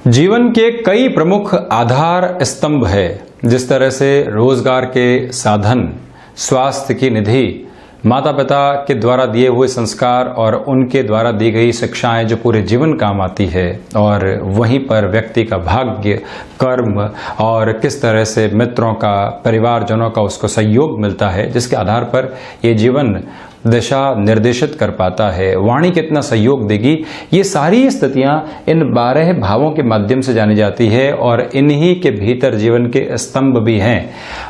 जीवन के कई प्रमुख आधार स्तंभ है। जिस तरह से रोजगार के साधन, स्वास्थ्य की निधि, माता पिता के द्वारा दिए हुए संस्कार और उनके द्वारा दी गई शिक्षाएं जो पूरे जीवन काम आती है, और वहीं पर व्यक्ति का भाग्य, कर्म और किस तरह से मित्रों का, परिवारजनों का उसको सहयोग मिलता है, जिसके आधार पर ये जीवन दिशा निर्देशित कर पाता है। वाणी कितना सहयोग देगी, ये सारी स्थितियां इन 12 भावों के माध्यम से जानी जाती है और इन्हीं के भीतर जीवन के स्तंभ भी हैं।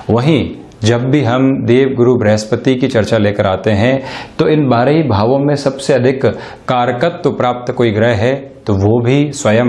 वहीं जब भी हम देव गुरु बृहस्पति की चर्चा लेकर आते हैं तो इन 12 ही भावों में सबसे अधिक कारकत्व प्राप्त कोई ग्रह है तो वो भी स्वयं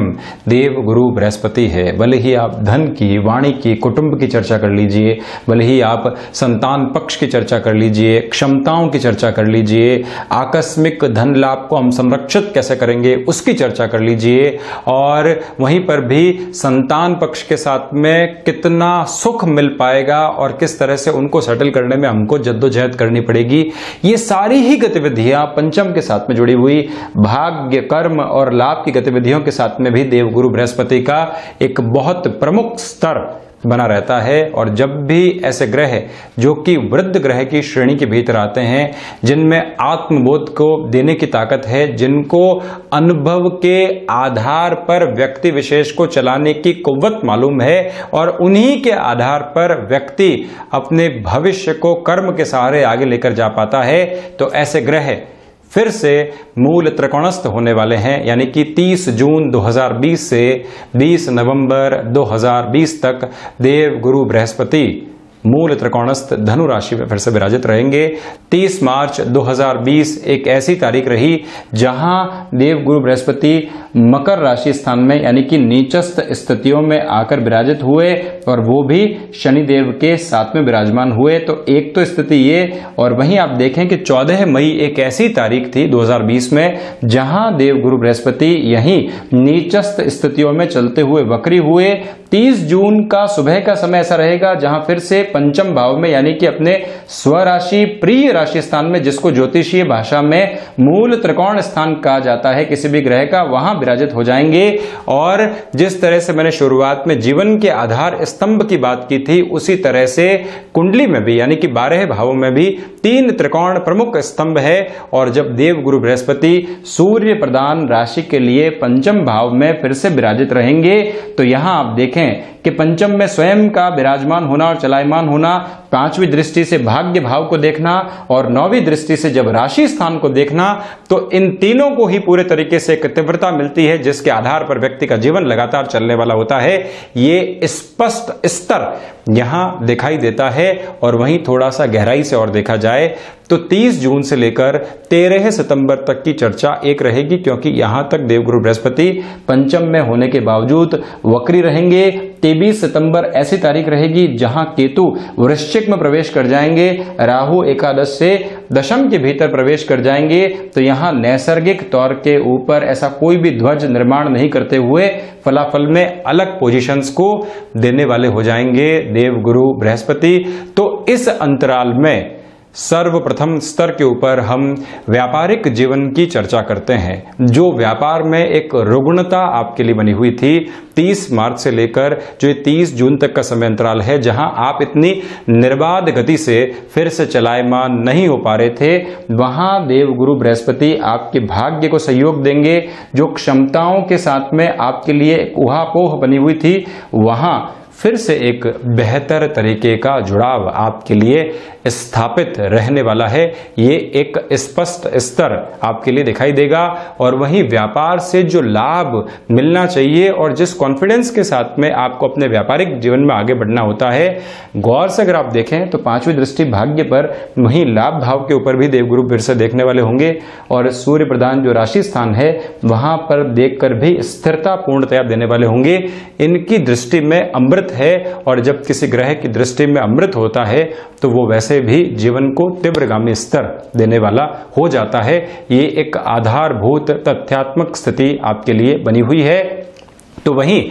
देव गुरु बृहस्पति है। भले ही आप धन की, वाणी की, कुटुंब की चर्चा कर लीजिए, भले ही आप संतान पक्ष की चर्चा कर लीजिए, क्षमताओं की चर्चा कर लीजिए, आकस्मिक धन लाभ को हम संरक्षित कैसे करेंगे उसकी चर्चा कर लीजिए, और वहीं पर भी संतान पक्ष के साथ में कितना सुख मिल पाएगा और किस तरह से उनको सेटल करने में हमको जद्दोजहद करनी पड़ेगी, ये सारी ही गतिविधियां पंचम के साथ में जुड़ी हुई भाग्य, कर्म और लाभ की गतिविधियों के साथ में भी देवगुरु बृहस्पति का एक बहुत प्रमुख स्तर बना रहता है। और जब भी ऐसे ग्रह जो कि वृद्ध ग्रह की श्रेणी के भीतर आते हैं, जिनमें आत्मबोध को देने की ताकत है, जिनको अनुभव के आधार पर व्यक्ति विशेष को चलाने की कुव्वत मालूम है और उन्हीं के आधार पर व्यक्ति अपने भविष्य को कर्म के सहारे आगे लेकर जा पाता है, तो ऐसे ग्रह फिर से मूल त्रिकोणस्थ होने वाले हैं। यानी कि 30 जून 2020 से 20 नवंबर 2020 तक देव गुरु बृहस्पति मूल त्रिकोणस्थ धनु राशि में फिर से विराजित रहेंगे। 30 मार्च 2020 एक ऐसी तारीख रही जहां देव गुरु बृहस्पति मकर राशि स्थान में यानी कि नीचस्थ स्थितियों में आकर विराजित हुए और वो भी शनिदेव के साथ में विराजमान हुए। तो एक तो स्थिति ये, और वहीं आप देखें कि 14 मई एक ऐसी तारीख थी 2020 में जहां देव गुरु बृहस्पति यहीं नीचस्थ स्थितियों में चलते हुए वक्री हुए। 30 जून का सुबह का समय ऐसा रहेगा जहां फिर से पंचम भाव में यानी कि अपने स्वराशि प्रिय राशि स्थान में, जिसको ज्योतिषीय भाषा में मूल त्रिकोण स्थान कहा जाता है किसी भी ग्रह का, वहां विराजित हो जाएंगे। और जिस तरह से मैंने शुरुआत में जीवन के आधार स्तंभ की बात की थी, उसी तरह से कुंडली में भी यानी कि 12 भावों में भी 3 त्रिकोण प्रमुख स्तंभ है। और जब देव गुरु बृहस्पति सूर्य प्रधान राशि के लिए पंचम भाव में फिर से विराजित रहेंगे, तो यहां आप देखें कि पंचम में स्वयं का विराजमान होना और चलायमान होना, 5वीं दृष्टि से भाग्य भाव को देखना और 9वीं दृष्टि से जब राशि स्थान को देखना, तो इन तीनों को ही पूरे तरीके से एक तीव्रता मिलती है जिसके आधार पर व्यक्ति का जीवन लगातार चलने वाला होता है। ये स्पष्ट स्तर यहां दिखाई देता है। और वहीं थोड़ा सा गहराई से और देखा जाए तो 30 जून से लेकर 13 सितंबर तक की चर्चा एक रहेगी, क्योंकि यहां तक देवगुरु बृहस्पति पंचम में होने के बावजूद वक्री रहेंगे। 23 सितंबर ऐसी तारीख रहेगी जहां केतु वृश्चिक में प्रवेश कर जाएंगे, राहु एकादश से दशम के भीतर प्रवेश कर जाएंगे। तो यहां नैसर्गिक तौर के ऊपर ऐसा कोई भी ध्वज निर्माण नहीं करते हुए फलाफल में अलग पोजीशंस को देने वाले हो जाएंगे देव गुरु बृहस्पति। तो इस अंतराल में सर्वप्रथम स्तर के ऊपर हम व्यापारिक जीवन की चर्चा करते हैं। जो व्यापार में एक रुग्णता आपके लिए बनी हुई थी 30 मार्च से लेकर जो 30 जून तक का समय अंतराल है, जहां आप इतनी निर्बाध गति से फिर से चलायमान नहीं हो पा रहे थे, वहां देव गुरु बृहस्पति आपके भाग्य को सहयोग देंगे। जो क्षमताओं के साथ में आपके लिए एक उहापोह बनी हुई थी, वहां फिर से एक बेहतर तरीके का जुड़ाव आपके लिए स्थापित रहने वाला है। ये एक स्पष्ट स्तर आपके लिए दिखाई देगा। और वहीं व्यापार से जो लाभ मिलना चाहिए और जिस कॉन्फिडेंस के साथ में आपको अपने व्यापारिक जीवन में आगे बढ़ना होता है, गौर से अगर आप देखें तो 5वीं दृष्टि भाग्य पर, वहीं लाभ भाव के ऊपर भी देवगुरु फिर से देखने वाले होंगे। और सूर्य प्रधान जो राशि स्थान है वहां पर देखकर भी स्थिरता पूर्णतया देने वाले होंगे। इनकी दृष्टि में अमृत है, और जब किसी ग्रह की दृष्टि में अमृत होता है तो वो वैसे भी जीवन को तीव्रगामी स्तर देने वाला हो जाता है। ये एक आधारभूत तथ्यात्मक स्थिति आपके लिए बनी हुई है। तो वहीं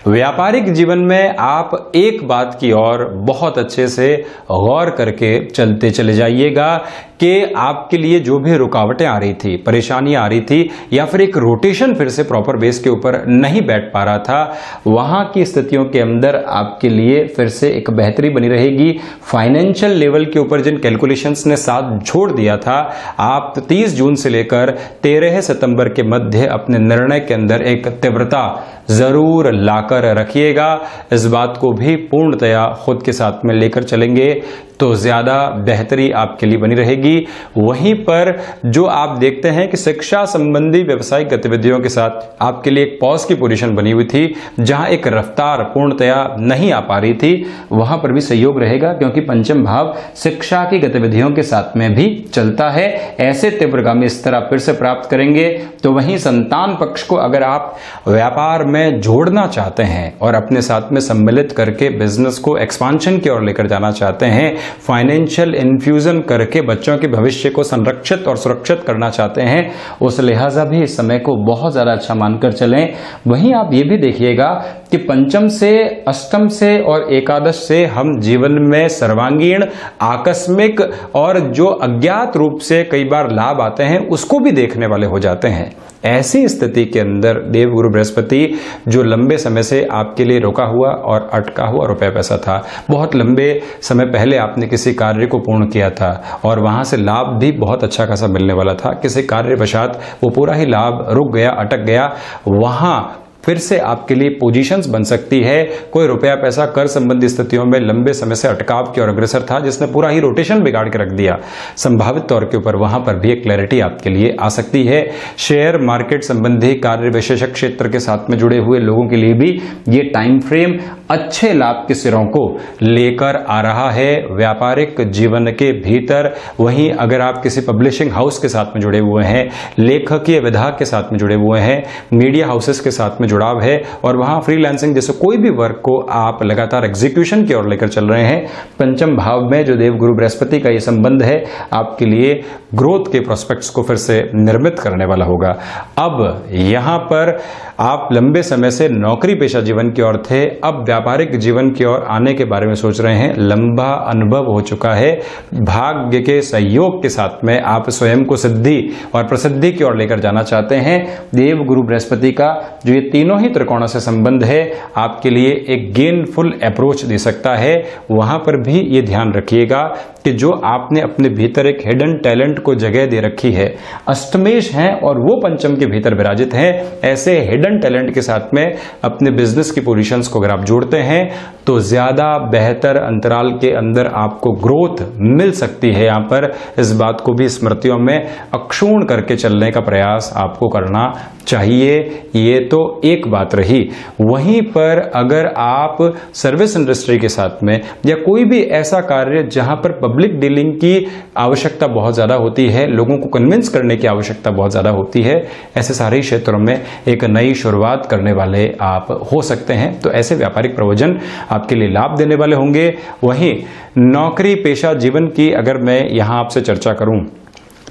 व्यापारिक जीवन में आप एक बात की और बहुत अच्छे से गौर करके चलते चले जाइएगा कि आपके लिए जो भी रुकावटें आ रही थी, परेशानियां आ रही थी, या फिर एक रोटेशन फिर से प्रॉपर बेस के ऊपर नहीं बैठ पा रहा था, वहां की स्थितियों के अंदर आपके लिए फिर से एक बेहतरी बनी रहेगी। फाइनेंशियल लेवल के ऊपर जिन कैलकुलेशंस ने साथ छोड़ दिया था, आप 30 जून से लेकर 13 सितंबर के मध्य अपने निर्णय के अंदर एक तीव्रता जरूर लाकर रखिएगा। इस बात को भी पूर्णतया खुद के साथ में लेकर चलेंगे तो ज्यादा बेहतरी आपके लिए बनी रहेगी। वहीं पर जो आप देखते हैं कि शिक्षा संबंधी व्यवसायिक गतिविधियों के साथ आपके लिए एक पॉज की पोजीशन बनी हुई थी, जहां एक रफ्तार पूर्णतया नहीं आ पा रही थी, वहां पर भी सहयोग रहेगा, क्योंकि पंचम भाव शिक्षा की गतिविधियों के साथ में भी चलता है। ऐसे तीव्रगामी स्तर आप फिर से प्राप्त करेंगे। तो वहीं संतान पक्ष को अगर आप व्यापार में जोड़ना चाहते हैं और अपने साथ में सम्मिलित करके बिजनेस को एक्सपांशन की ओर लेकर जाना चाहते हैं, फाइनेंशियल इन्फ्यूजन करके बच्चों के भविष्य को संरक्षित और सुरक्षित करना चाहते हैं, उस लिहाजा भी इस समय को बहुत ज्यादा अच्छा मानकर चलें। वहीं आप ये भी देखिएगा कि पंचम से, अष्टम से और एकादश से हम जीवन में सर्वांगीण, आकस्मिक और जो अज्ञात रूप से कई बार लाभ आते हैं उसको भी देखने वाले हो जाते हैं। ऐसी स्थिति के अंदर देवगुरु बृहस्पति, जो लंबे समय से आपके लिए रुका हुआ और अटका हुआ रुपया पैसा था, बहुत लंबे समय पहले आपने किसी कार्य को पूर्ण किया था और वहां से लाभ भी बहुत अच्छा खासा मिलने वाला था, किसी कार्यवशात वो पूरा ही लाभ रुक गया, अटक गया, वहां फिर से आपके लिए पोजीशंस बन सकती है। कोई रुपया पैसा कर संबंधी स्थितियों में लंबे समय से अटकाव की ओर अग्रसर था, जिसने पूरा ही रोटेशन बिगाड़ के रख दिया, संभावित तौर के ऊपर वहां पर भी एक क्लैरिटी आपके लिए आ सकती है। शेयर मार्केट संबंधी कार्य विशेषक क्षेत्र के साथ में जुड़े हुए लोगों के लिए भी ये टाइम फ्रेम अच्छे लाभ के सिरों को लेकर आ रहा है व्यापारिक जीवन के भीतर। वहीं अगर आप किसी पब्लिशिंग हाउस के साथ में जुड़े हुए हैं, लेखकीय विधा के साथ में जुड़े हुए हैं, मीडिया हाउसेस के साथ में जुड़ाव है और वहां फ्रीलांसिंग जैसे कोई भी वर्क को आप लगातार एग्जीक्यूशन की ओर लेकर चल रहे हैं, पंचम भाव में जो देवगुरु बृहस्पति का ये संबंध है आपके लिए ग्रोथ के प्रोस्पेक्ट्स को फिर से निर्मित करने वाला होगा। अब यहां पर आप लंबे समय से नौकरी पेशा जीवन की ओर थे, अब व्यापारिक जीवन की ओर आने के बारे में सोच रहे हैं, लंबा अनुभव हो चुका है, भाग्य के सहयोग के साथ में आप स्वयं को सिद्धि और प्रसिद्धि की ओर लेकर जाना चाहते हैं। देवगुरु बृहस्पति का जो ये तीनों ही त्रिकोणों से संबंध है आपके लिए एक गेनफुल अप्रोच दे सकता है। वहां पर भी ये ध्यान रखिएगा कि जो आपने अपने भीतर एक हिडन टैलेंट को जगह दे रखी है, अष्टमेश हैं और वो पंचम के भीतर विराजित हैं, ऐसे हिडन टैलेंट के साथ में अपने बिजनेस की पोजीशंस को अगर आप जोड़ते हैं तो ज्यादा बेहतर अंतराल के अंदर आपको ग्रोथ मिल सकती है। यहां पर इस बात को भी स्मृतियों में अक्षुण्ण करके चलने का प्रयास आपको करना चाहिए। ये तो एक बात रही। वहीं पर अगर आप सर्विस इंडस्ट्री के साथ में या कोई भी ऐसा कार्य जहां पर पब्लिक डीलिंग की आवश्यकता बहुत ज्यादा होती है, लोगों को कन्विंस करने की आवश्यकता बहुत ज्यादा होती है, ऐसे सारे क्षेत्रों में एक नई शुरुआत करने वाले आप हो सकते हैं। तो ऐसे व्यापारिक प्रयोजन आपके लिए लाभ देने वाले होंगे। वहीं नौकरी पेशा जीवन की अगर मैं यहां आपसे चर्चा करूं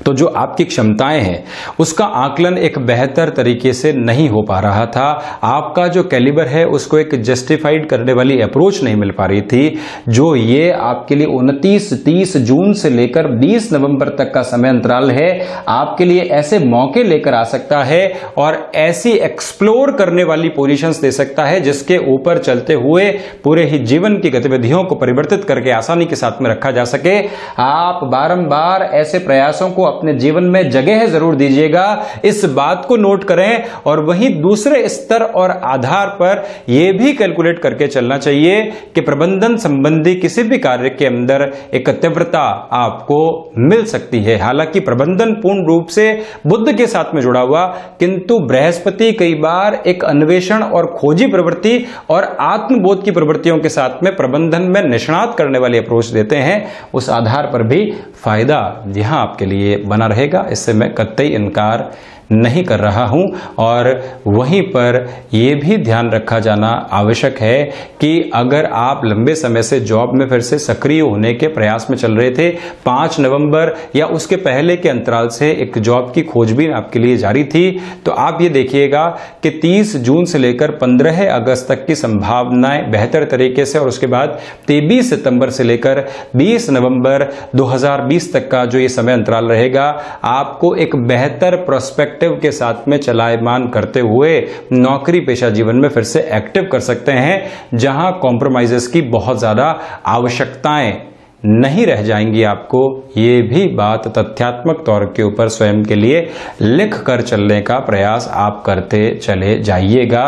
तो जो आपकी क्षमताएं हैं उसका आकलन एक बेहतर तरीके से नहीं हो पा रहा था। आपका जो कैलिबर है उसको एक जस्टिफाइड करने वाली अप्रोच नहीं मिल पा रही थी। जो ये आपके लिए 29-30 जून से लेकर 20 नवंबर तक का समय अंतराल है, आपके लिए ऐसे मौके लेकर आ सकता है और ऐसी एक्सप्लोर करने वाली पोजीशंस दे सकता है जिसके ऊपर चलते हुए पूरे ही जीवन की गतिविधियों को परिवर्तित करके आसानी के साथ में रखा जा सके। आप बारंबार ऐसे प्रयासों को अपने जीवन में जगह जरूर दीजिएगा, इस बात को नोट करें। और वहीं दूसरे स्तर और आधार पर यह भी कैलकुलेट करके चलना चाहिए कि प्रबंधन संबंधी किसी भी कार्य के अंदर एक तीव्रता आपको मिल सकती है। हालांकि प्रबंधन पूर्ण रूप से बुध के साथ में जुड़ा हुआ, किंतु बृहस्पति कई बार एक अन्वेषण और खोजी प्रवृत्ति और आत्मबोध की प्रवृत्तियों के साथ में प्रबंधन में निष्णात करने वाली अप्रोच देते हैं। उस आधार पर भी फायदा यहां आपके लिए बना रहेगा, इससे मैं कतई इनकार नहीं कर रहा हूं। और वहीं पर यह भी ध्यान रखा जाना आवश्यक है कि अगर आप लंबे समय से जॉब में फिर से सक्रिय होने के प्रयास में चल रहे थे, 5 नवंबर या उसके पहले के अंतराल से एक जॉब की खोजबीन आपके लिए जारी थी, तो आप ये देखिएगा कि 30 जून से लेकर 15 अगस्त तक की संभावनाएं बेहतर तरीके से, और उसके बाद 23 सितंबर से लेकर 20 नवंबर 2020 तक का जो ये समय अंतराल रहेगा, आपको एक बेहतर प्रोस्पेक्टिव के साथ में चलायमान करते हुए नौकरी पेशा जीवन में फिर से एक्टिव कर सकते हैं, जहां कॉम्प्रोमाइजेस की बहुत ज्यादा आवश्यकताएं नहीं रह जाएंगी। आपको ये भी बात तथ्यात्मक तौर के ऊपर स्वयं के लिए लिख कर चलने का प्रयास आप करते चले जाइएगा।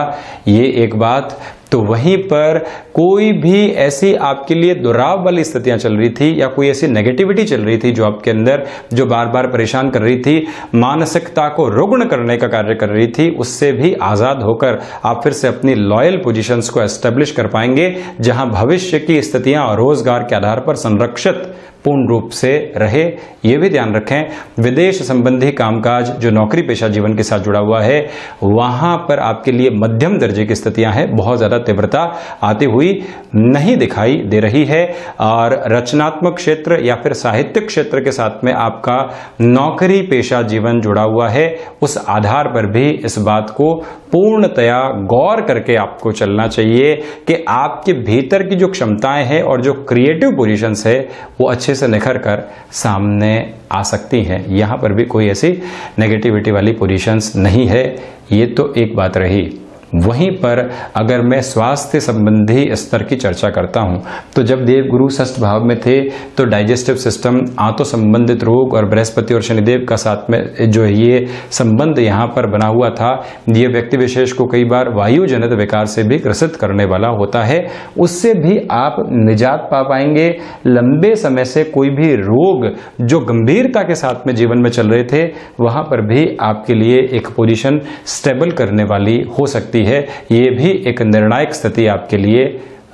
ये एक बात। तो वहीं पर कोई भी ऐसी आपके लिए दुराव वाली स्थितियां चल रही थी या कोई ऐसी नेगेटिविटी चल रही थी जो आपके अंदर जो बार बार परेशान कर रही थी, मानसिकता को रुग्ण करने का कार्य कर रही थी, उससे भी आजाद होकर आप फिर से अपनी लॉयल पोजीशंस को एस्टेब्लिश कर पाएंगे, जहां भविष्य की स्थितियां और रोजगार के आधार पर संरक्षित पूर्ण रूप से रहे। यह भी ध्यान रखें, विदेश संबंधी कामकाज जो नौकरी पेशा जीवन के साथ जुड़ा हुआ है, वहां पर आपके लिए मध्यम दर्जे की स्थितियां हैं, बहुत ज्यादा तीव्रता आती हुई नहीं दिखाई दे रही है। और रचनात्मक क्षेत्र या फिर साहित्यिक क्षेत्र के साथ में आपका नौकरी पेशा जीवन जुड़ा हुआ है, उस आधार पर भी इस बात को पूर्णतया गौर करके आपको चलना चाहिए कि आपके भीतर की जो क्षमताएं हैं और जो क्रिएटिव पोजीशंस है वो अच्छे से निखर कर सामने आ सकती हैं। यहां पर भी कोई ऐसी नेगेटिविटी वाली पोजीशंस नहीं है। ये तो एक बात रही। वहीं पर अगर मैं स्वास्थ्य संबंधी स्तर की चर्चा करता हूं, तो जब देवगुरु षष्ठ भाव में थे तो डाइजेस्टिव सिस्टम, आंतों संबंधित रोग और बृहस्पति और शनिदेव का साथ में जो ये संबंध यहां पर बना हुआ था, ये व्यक्ति विशेष को कई बार वायु जनित विकार से भी ग्रसित करने वाला होता है। उससे भी आप निजात पा पाएंगे। लंबे समय से कोई भी रोग जो गंभीरता के साथ में जीवन में चल रहे थे, वहां पर भी आपके लिए एक पोजीशन स्टेबल करने वाली हो सकती है। ये भी एक निर्णायक स्थिति आपके लिए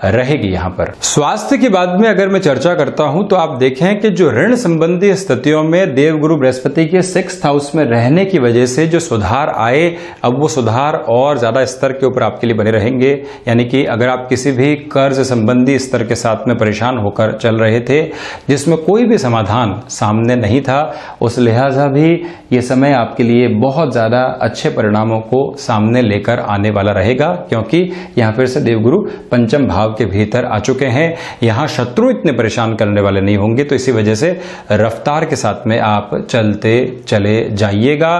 रहेगी। यहां पर स्वास्थ्य की बाद में अगर मैं चर्चा करता हूं, तो आप देखें कि जो ऋण संबंधी स्थितियों में देवगुरु बृहस्पति के 6th हाउस में रहने की वजह से जो सुधार आए, अब वो सुधार और ज्यादा स्तर के ऊपर आपके लिए बने रहेंगे। यानी कि अगर आप किसी भी कर्ज संबंधी स्तर के साथ में परेशान होकर चल रहे थे, जिसमें कोई भी समाधान सामने नहीं था, उस लिहाजा भी ये समय आपके लिए बहुत ज्यादा अच्छे परिणामों को सामने लेकर आने वाला रहेगा, क्योंकि यहां फिर से देवगुरु पंचम भाव के भीतर आ चुके हैं। यहां शत्रु इतने परेशान करने वाले नहीं होंगे, तो इसी वजह से रफ्तार के साथ में आप चलते चले जाइएगा।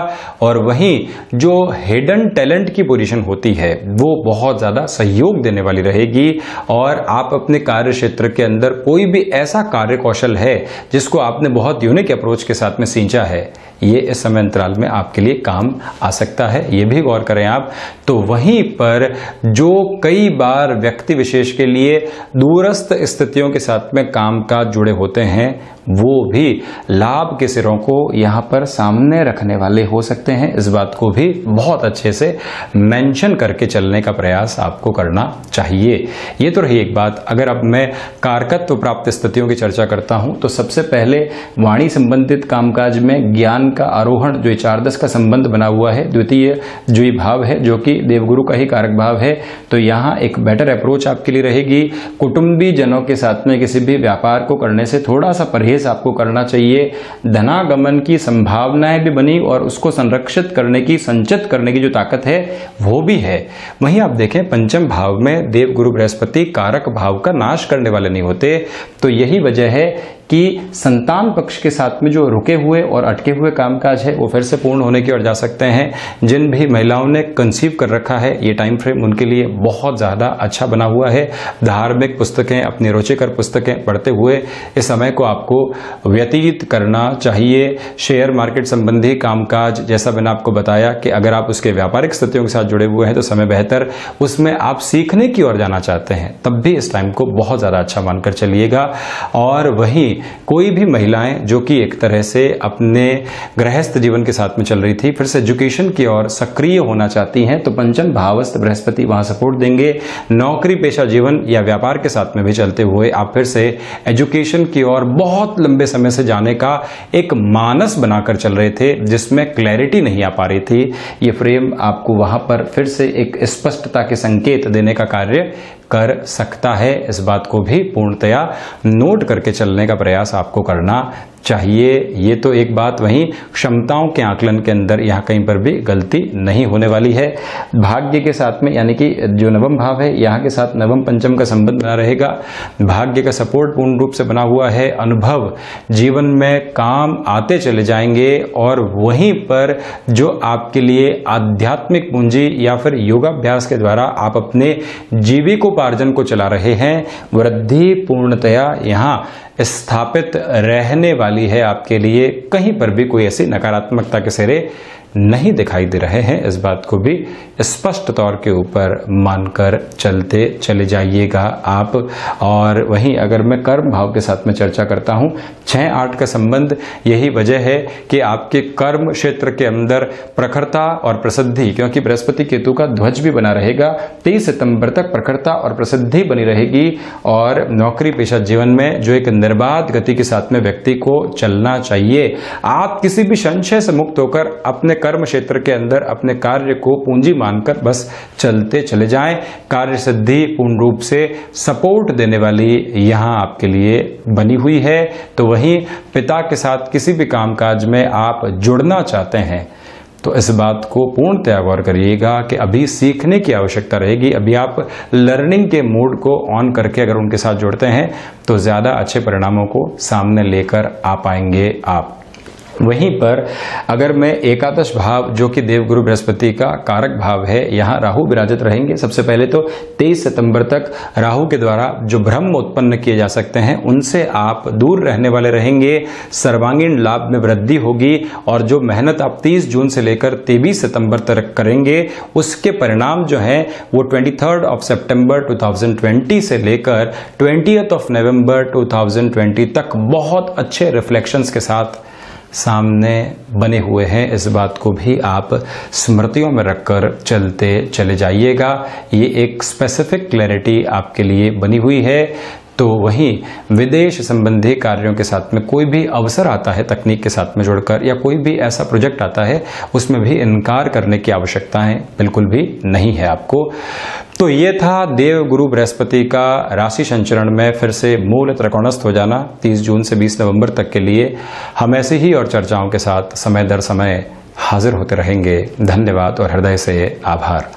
और वहीं जो हिडन टैलेंट की पोजीशन होती है, वो बहुत ज्यादा सहयोग देने वाली रहेगी। और आप अपने कार्य क्षेत्र के अंदर कोई भी ऐसा कार्य कौशल है जिसको आपने बहुत यूनिक अप्रोच के साथ में सींचा है, ये इस समय अंतराल में आपके लिए काम आ सकता है। ये भी गौर करें आप। तो वहीं पर जो कई बार व्यक्ति विशेष के लिए दूरस्थ स्थितियों के साथ में कामकाज जुड़े होते हैं, वो भी लाभ के सिरों को यहां पर सामने रखने वाले हो सकते हैं। इस बात को भी बहुत अच्छे से मेंशन करके चलने का प्रयास आपको करना चाहिए। ये तो रही एक बात। अगर अब मैं कारकत्व प्राप्त स्थितियों की चर्चा करता हूं, तो सबसे पहले वाणी संबंधित कामकाज में ज्ञान का आरोहण, जो 4-10 का संबंध बना हुआ है, द्वितीय जो ये भाव है जो कि देवगुरु का ही कारक भाव है, तो यहां एक बेटर अप्रोच आपके लिए रहेगी। कुटुंबी जनों के साथ में किसी भी व्यापार को करने से थोड़ा सा परहेज आपको करना चाहिए। धनागमन की संभावनाएं भी बनी और उसको संरक्षित करने की, संचित करने की जो ताकत है वो भी है। वहीं आप देखें, पंचम भाव में देवगुरु बृहस्पति कारक भाव का नाश करने वाले नहीं होते, तो यही वजह है कि संतान पक्ष के साथ में जो रुके हुए और अटके हुए कामकाज है वो फिर से पूर्ण होने की ओर जा सकते हैं। जिन भी महिलाओं ने कंसीव कर रखा है, ये टाइम फ्रेम उनके लिए बहुत ज़्यादा अच्छा बना हुआ है। धार्मिक पुस्तकें, अपनी रुचिकर पुस्तकें पढ़ते हुए इस समय को आपको व्यतीत करना चाहिए। शेयर मार्केट संबंधी कामकाज, जैसा मैंने आपको बताया कि अगर आप उसके व्यापारिक स्थितियों के साथ जुड़े हुए हैं तो समय बेहतर, उसमें आप सीखने की ओर जाना चाहते हैं, तब भी इस टाइम को बहुत ज़्यादा अच्छा मानकर चलिएगा। और वहीं कोई भी महिलाएं जो कि एक तरह से अपने गृहस्थ जीवन के साथ में चल रही थी, फिर से एजुकेशन की ओर सक्रिय होना चाहती हैं, तो पंचम भावस्थ बृहस्पति वहां सपोर्ट देंगे। नौकरी पेशा जीवन या व्यापार के साथ में भी चलते हुए आप फिर से एजुकेशन की ओर बहुत लंबे समय से जाने का एक मानस बनाकर चल रहे थे, जिसमें क्लैरिटी नहीं आ पा रही थी। ये फ्रेम आपको वहां पर फिर से एक स्पष्टता के संकेत देने का कार्य कर सकता है। इस बात को भी पूर्णतया नोट करके चलने का प्रयास आपको करना चाहिए। ये तो एक बात, वहीं क्षमताओं के आकलन के अंदर यहाँ कहीं पर भी गलती नहीं होने वाली है। भाग्य के साथ में, यानी कि जो नवम भाव है यहाँ के साथ नवम पंचम का संबंध बना रहेगा। भाग्य का सपोर्ट पूर्ण रूप से बना हुआ है। अनुभव जीवन में काम आते चले जाएंगे और वहीं पर जो आपके लिए आध्यात्मिक पूंजी या फिर योगाभ्यास के द्वारा आप अपने जीविकोपार्जन को चला रहे हैं, वृद्धि पूर्णतया यहाँ स्थापित रहने वाली है आपके लिए। कहीं पर भी कोई ऐसी नकारात्मकता के सिरे नहीं दिखाई दे रहे हैं। इस बात को भी स्पष्ट तौर के ऊपर मानकर चलते चले जाइएगा आप। और वहीं अगर मैं कर्म भाव के साथ में चर्चा करता हूं, 6-8 का संबंध, यही वजह है कि आपके कर्म क्षेत्र के अंदर प्रखरता और प्रसिद्धि, क्योंकि बृहस्पति केतु का ध्वज भी बना रहेगा, 23 सितंबर तक प्रखरता और प्रसिद्धि बनी रहेगी। और नौकरी पेशा जीवन में जो एक निर्बाध गति के साथ में व्यक्ति को चलना चाहिए। आप किसी भी संशय से मुक्त होकर अपने कर्म क्षेत्र के अंदर अपने कार्य को पूंजी मानकर बस चलते चले जाएं। कार्य सिद्धि पूर्ण रूप से सपोर्ट देने वाली यहां आपके लिए बनी हुई है। तो वहीं पिता के साथ किसी भी कामकाज में आप जुड़ना चाहते हैं तो इस बात को पूर्णतया गौर करिएगा कि अभी सीखने की आवश्यकता रहेगी। अभी आप लर्निंग के मोड को ऑन करके अगर उनके साथ जुड़ते हैं तो ज्यादा अच्छे परिणामों को सामने लेकर आ पाएंगे आप। वहीं पर अगर मैं एकादश भाव जो कि देवगुरु बृहस्पति का कारक भाव है, यहाँ राहु विराजित रहेंगे। सबसे पहले तो 23 सितंबर तक राहु के द्वारा जो भ्रम उत्पन्न किए जा सकते हैं उनसे आप दूर रहने वाले रहेंगे। सर्वांगीण लाभ में वृद्धि होगी और जो मेहनत आप 30 जून से लेकर 23 सितंबर तक करेंगे उसके परिणाम जो हैं वो 23 सितंबर 2020 से लेकर 20 नवंबर 2020 तक बहुत अच्छे रिफ्लेक्शंस के साथ सामने बने हुए हैं। इस बात को भी आप स्मृतियों में रखकर चलते चले जाइएगा। ये एक स्पेसिफिक क्लैरिटी आपके लिए बनी हुई है। तो वहीं विदेश संबंधी कार्यों के साथ में कोई भी अवसर आता है तकनीक के साथ में जुड़कर, या कोई भी ऐसा प्रोजेक्ट आता है, उसमें भी इनकार करने की आवश्यकताएं बिल्कुल भी नहीं है आपको। तो ये था देव गुरु बृहस्पति का राशि संचरण में फिर से मूल त्रिकोणस्थ हो जाना 30 जून से 20 नवंबर तक के लिए। हम ऐसे ही और चर्चाओं के साथ समय दर समय हाजिर होते रहेंगे। धन्यवाद और हृदय से आभार।